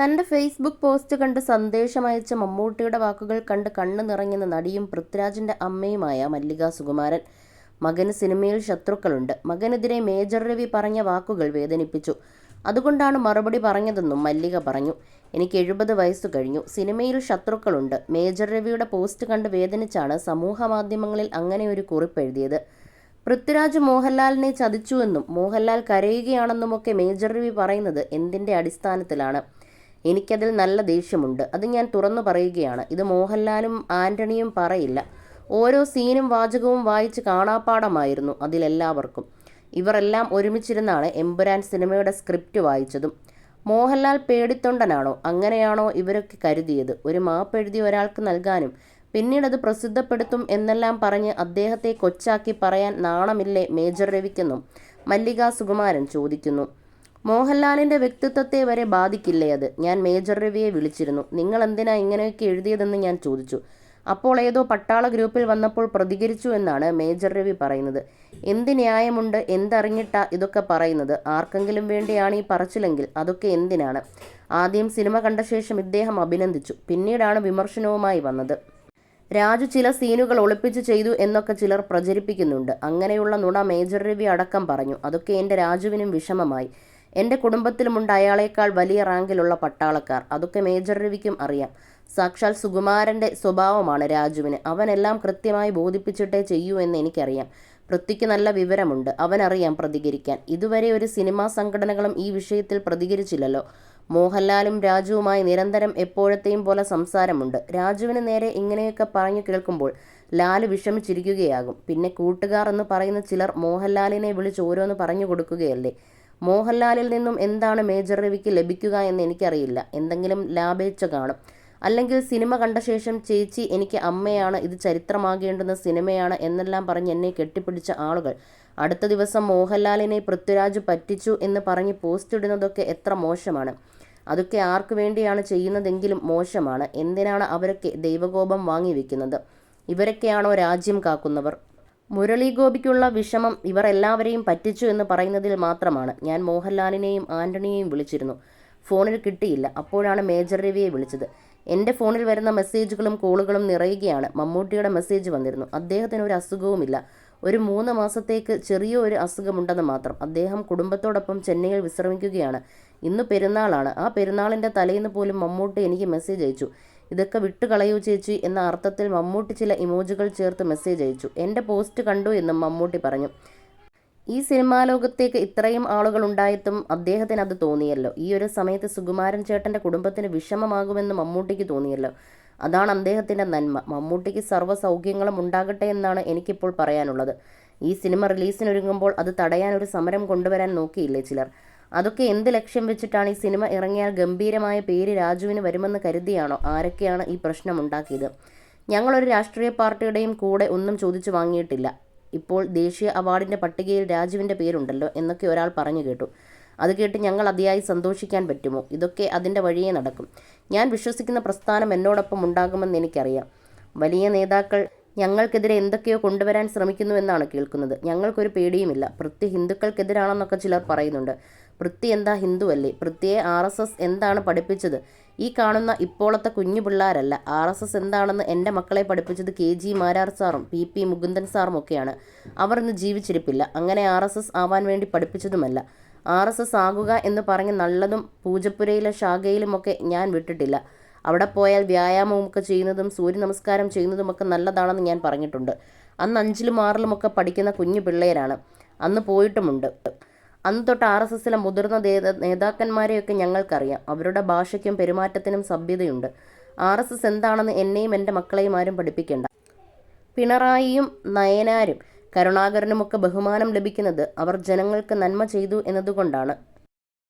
തന്റെ Facebook post കണ്ട് സന്ദേശമയച്ച മമ്മൂട്ടിയുടെ വാക്കുകൾ കണ്ട് കണ്ണു നിറഞ്ഞെന്ന നടിയും പൃഥ്വിരാജിന്റെ അമ്മയുമായ മല്ലിക സുകുമാരൻ. മകന് സിനിമയിൽ ശത്രുക്കളുണ്ട്. മകനെതിരെ മേജർ രവി പറഞ്ഞ വാക്കുകൾ വേദനിപ്പിച്ചു. അതുകൊണ്ടാണ് മറുപടി പറഞ്ഞതെന്നും മല്ലിക പറഞ്ഞു. എനിക്ക് 70 വയസ്സു കഴിഞ്ഞു. സിനിമയിൽ ശത്രുക്കളുണ്ട്. മേജർ രവിയുടെ പോസ്റ്റ് കണ്ട് വേദനിച്ചാണ് സമൂഹ മാധ്യമങ്ങളിൽ അങ്ങനെയൊരു കുറിപ്പ് എഴുതിയത്. പൃഥ്വിരാജ് മോഹൻലാലിനെ ചതിച്ചുവെന്നും മോഹൻലാൽ കരയുകയാണെന്നുമൊക്കെ മേജർ രവി പറയുന്നത് എന്തിന്റെ അടിസ്ഥാനത്തിലാണ്? എനിക്കതിൽ നല്ല ദേഷ്യമുണ്ട്. അത് ഞാൻ തുറന്നു പറയുകയാണ്. ഇത് മോഹൻലാലും ആന്റണിയും പറയില്ല. ഓരോ സീനും വാചകവും വായിച്ച് കാണാപ്പാടമായിരുന്നു അതിലെല്ലാവർക്കും. ഇവരെല്ലാം ഒരുമിച്ചിരുന്നാണ് എമ്പുരാൻ സിനിമയുടെ സ്ക്രിപ്റ്റ് വായിച്ചതും. മോഹൻലാൽ പേടിത്തൊണ്ടനാണോ? അങ്ങനെയാണോ ഇവരൊക്കെ കരുതിയത്? ഒരു മാപ്പ് എഴുതി ഒരാൾക്ക് നൽകാനും പിന്നീടത് പ്രസിദ്ധപ്പെടുത്തും എന്നെല്ലാം പറഞ്ഞ് അദ്ദേഹത്തെ കൊച്ചാക്കി പറയാൻ നാണമില്ലേ മേജർ രവിക്കെന്നും മല്ലിക സുകുമാരൻ ചോദിക്കുന്നു. മോഹൻലാലിന്റെ വ്യക്തിത്വത്തെ വരെ ബാധിക്കില്ലേ അത്? ഞാൻ മേജർ രവിയെ വിളിച്ചിരുന്നു. നിങ്ങൾ എന്തിനാ ഇങ്ങനെയൊക്കെ എഴുതിയതെന്ന് ഞാൻ ചോദിച്ചു. അപ്പോൾ ഏതോ പട്ടാള ഗ്രൂപ്പിൽ വന്നപ്പോൾ പ്രതികരിച്ചു എന്നാണ് മേജർ രവി പറയുന്നത്. എന്ത് ന്യായമുണ്ട്? എന്തറിഞ്ഞിട്ടാ ഇതൊക്കെ പറയുന്നത്? ആർക്കെങ്കിലും വേണ്ടിയാണ് ഈ പറച്ചിലെങ്കിൽ അതൊക്കെ എന്തിനാണ്? ആദ്യം സിനിമ കണ്ട ശേഷം ഇദ്ദേഹം അഭിനന്ദിച്ചു. പിന്നീടാണ് വിമർശനവുമായി വന്നത്. രാജു ചില സീനുകൾ ഒളിപ്പിച്ച് ചെയ്തു എന്നൊക്കെ ചിലർ പ്രചരിപ്പിക്കുന്നുണ്ട്. അങ്ങനെയുള്ള നുണ മേജർ രവി അടക്കം പറഞ്ഞു. അതൊക്കെ എൻ്റെ രാജുവിനും വിഷമമായി. എൻ്റെ കുടുംബത്തിലുമുണ്ട് അയാളേക്കാൾ വലിയ റാങ്കിലുള്ള പട്ടാളക്കാർ. അതൊക്കെ മേജർ രവിക്കും അറിയാം. സാക്ഷാൽ സുകുമാരൻ്റെ സ്വഭാവമാണ് രാജുവിന്. അവനെല്ലാം കൃത്യമായി ബോധിപ്പിച്ചിട്ടേ ചെയ്യൂ എന്ന് എനിക്കറിയാം. പൃഥ്വിക്ക് നല്ല വിവരമുണ്ട്. അവനറിയാം പ്രതികരിക്കാൻ. ഇതുവരെ ഒരു സിനിമാ സംഘടനകളും ഈ വിഷയത്തിൽ പ്രതികരിച്ചില്ലല്ലോ. മോഹൻലാലും രാജുവുമായി നിരന്തരം എപ്പോഴത്തെയും പോലെ സംസാരമുണ്ട്. രാജുവിന് നേരെ ഇങ്ങനെയൊക്കെ പറഞ്ഞു കേൾക്കുമ്പോൾ ലാല് വിഷമിച്ചിരിക്കുകയാകും. പിന്നെ കൂട്ടുകാർ എന്ന് പറയുന്ന ചിലർ മോഹൻലാലിനെ വിളിച്ച് ഓരോന്ന് പറഞ്ഞു കൊടുക്കുകയല്ലേ. മോഹൻലാലിൽ നിന്നും എന്താണ് മേജർ രവിക്ക് ലഭിക്കുക എന്ന് എനിക്കറിയില്ല. എന്തെങ്കിലും ലാഭേച്ഛ കാണും. അല്ലെങ്കിൽ സിനിമ കണ്ട ശേഷം ചേച്ചി എനിക്ക് അമ്മയാണ്, ഇത് ചരിത്രമാകേണ്ടുന്ന സിനിമയാണ് എന്നെല്ലാം പറഞ്ഞ് എന്നെ കെട്ടിപ്പിടിച്ച ആളുകൾ അടുത്ത ദിവസം മോഹൻലാലിനെ പൃഥ്വിരാജ് പറ്റിച്ചു എന്ന് പറഞ്ഞ് പോസ്റ്റ് ഇടുന്നതൊക്കെ എത്ര മോശമാണ്. അതൊക്കെ ആർക്കു വേണ്ടിയാണ് ചെയ്യുന്നതെങ്കിലും മോശമാണ്. എന്തിനാണ് അവരൊക്കെ ദൈവകോപം വാങ്ങിവെക്കുന്നത്? ഇവരൊക്കെയാണോ രാജ്യം കാക്കുന്നവർ? മുരളി ഗോപിക്കുള്ള വിഷമം ഇവർ എല്ലാവരെയും പറ്റിച്ചു എന്ന് പറയുന്നതിൽ മാത്രമാണ്. ഞാൻ മോഹൻലാലിനെയും ആന്റണിയെയും വിളിച്ചിരുന്നു. ഫോണിൽ കിട്ടിയില്ല. അപ്പോഴാണ് മേജർ രവിയെ വിളിച്ചത്. എൻ്റെ ഫോണിൽ വരുന്ന മെസ്സേജുകളും കോളുകളും നിറയുകയാണ്. മമ്മൂട്ടിയുടെ മെസ്സേജ് വന്നിരുന്നു. അദ്ദേഹത്തിന് ഒരു അസുഖവുമില്ല. ഒരു 3 മാസത്തേക്ക് ചെറിയ ഒരു അസുഖമുണ്ടെന്ന് മാത്രം. അദ്ദേഹം കുടുംബത്തോടൊപ്പം ചെന്നൈയിൽ വിശ്രമിക്കുകയാണ്. ഇന്ന് പെരുന്നാളാണ്. ആ പെരുന്നാളിൻ്റെ തലേന്ന് പോലും മമ്മൂട്ടി എനിക്ക് മെസ്സേജ് അയച്ചു. ഇതൊക്കെ വിട്ടുകളയൂ ചേച്ചി എന്ന അർത്ഥത്തിൽ മമ്മൂട്ടി ചില ഇമോജികൾ ചേർത്ത് മെസ്സേജ് അയച്ചു. എൻ്റെ പോസ്റ്റ് കണ്ടു എന്നും മമ്മൂട്ടി പറഞ്ഞു. ഈ സിനിമാ ലോകത്തേക്ക് ഇത്രയും ആളുകൾ ഉണ്ടായിട്ടും അദ്ദേഹത്തിന് അത് തോന്നിയല്ലോ. ഈ ഒരു സമയത്ത് സുകുമാരൻ ചേട്ടൻ്റെ കുടുംബത്തിന് വിഷമമാകുമെന്ന് മമ്മൂട്ടിക്ക് തോന്നിയല്ലോ. അതാണ് അദ്ദേഹത്തിൻ്റെ നന്മ. മമ്മൂട്ടിക്ക് സർവ്വ സൗഖ്യങ്ങളും ഉണ്ടാകട്ടെ എന്നാണ് എനിക്കിപ്പോൾ പറയാനുള്ളത്. ഈ സിനിമ റിലീസിനൊരുങ്ങുമ്പോൾ അത് തടയാൻ ഒരു സമരം കൊണ്ടുവരാൻ നോക്കിയില്ലേ ചിലർ? അതൊക്കെ എന്ത് ലക്ഷ്യം വെച്ചിട്ടാണ്? ഈ സിനിമ ഇറങ്ങിയാൽ ഗംഭീരമായ പേര് രാജുവിന് വരുമെന്ന് കരുതിയാണോ? ആരൊക്കെയാണ് ഈ പ്രശ്നം ഉണ്ടാക്കിയത്? ഞങ്ങളൊരു രാഷ്ട്രീയ പാർട്ടിയുടെയും കൂടെ ഒന്നും ചോദിച്ചു വാങ്ങിയിട്ടില്ല. ഇപ്പോൾ ദേശീയ അവാർഡിൻ്റെ പട്ടികയിൽ രാജുവിൻ്റെ പേരുണ്ടല്ലോ എന്നൊക്കെ ഒരാൾ പറഞ്ഞു കേട്ടു. അത് കേട്ട് ഞങ്ങൾ അതിയായി സന്തോഷിക്കാൻ പറ്റുമോ? ഇതൊക്കെ അതിൻ്റെ വഴിയേ നടക്കും. ഞാൻ വിശ്വസിക്കുന്ന പ്രസ്ഥാനം എന്നോടൊപ്പം ഉണ്ടാകുമെന്ന് എനിക്കറിയാം. വലിയ നേതാക്കൾ ഞങ്ങൾക്കെതിരെ എന്തൊക്കെയോ കൊണ്ടുവരാൻ ശ്രമിക്കുന്നുവെന്നാണ് കേൾക്കുന്നത്. ഞങ്ങൾക്കൊരു പേടിയുമില്ല. പൃഥ്വി ഹിന്ദുക്കൾക്കെതിരാണെന്നൊക്കെ ചിലർ പറയുന്നുണ്ട്. പൃഥ്വി എന്താ ഹിന്ദുവല്ലേ? പൃഥ്വിയെ RSS എന്താണ് പഠിപ്പിച്ചത്? ഈ കാണുന്ന ഇപ്പോഴത്തെ കുഞ്ഞു പിള്ളേരല്ല. RSS എന്താണെന്ന് എൻ്റെ മക്കളെ പഠിപ്പിച്ചത് KG മാരാർ സാറും PP മുകുന്ദൻ സാറും ഒക്കെയാണ്. അവർ ഇന്ന് ജീവിച്ചിരിപ്പില്ല. അങ്ങനെ RSS ആവാൻ വേണ്ടി പഠിപ്പിച്ചതുമല്ല. RSS ആകുക എന്ന് പറഞ്ഞ് നല്ലതും പൂജപ്പുരയിലെ ശാഖയിലുമൊക്കെ ഞാൻ വിട്ടിട്ടില്ല. അവിടെ പോയാൽ വ്യായാമമൊക്കെ ചെയ്യുന്നതും സൂര്യ നമസ്കാരം ചെയ്യുന്നതുമൊക്കെ നല്ലതാണെന്ന് ഞാൻ പറഞ്ഞിട്ടുണ്ട്. അന്ന് 5ലും 6ലുമൊക്കെ പഠിക്കുന്ന കുഞ്ഞു പിള്ളേരാണ്. അന്ന് പോയിട്ടുമുണ്ട്. അന്ന് തൊട്ട് RSSലെ മുതിർന്ന നേതാക്കന്മാരെയൊക്കെ ഞങ്ങൾക്കറിയാം. അവരുടെ ഭാഷയ്ക്കും പെരുമാറ്റത്തിനും സഭ്യതയുണ്ട്. RSS എന്താണെന്ന് എന്നെയും എൻ്റെ മക്കളെയും ആരും പഠിപ്പിക്കേണ്ട. പിണറായിയും നയനാരും കരുണാകരനുമൊക്കെ ബഹുമാനം ലഭിക്കുന്നത് അവർ ജനങ്ങൾക്ക് നന്മ ചെയ്തു എന്നതുകൊണ്ടാണ്.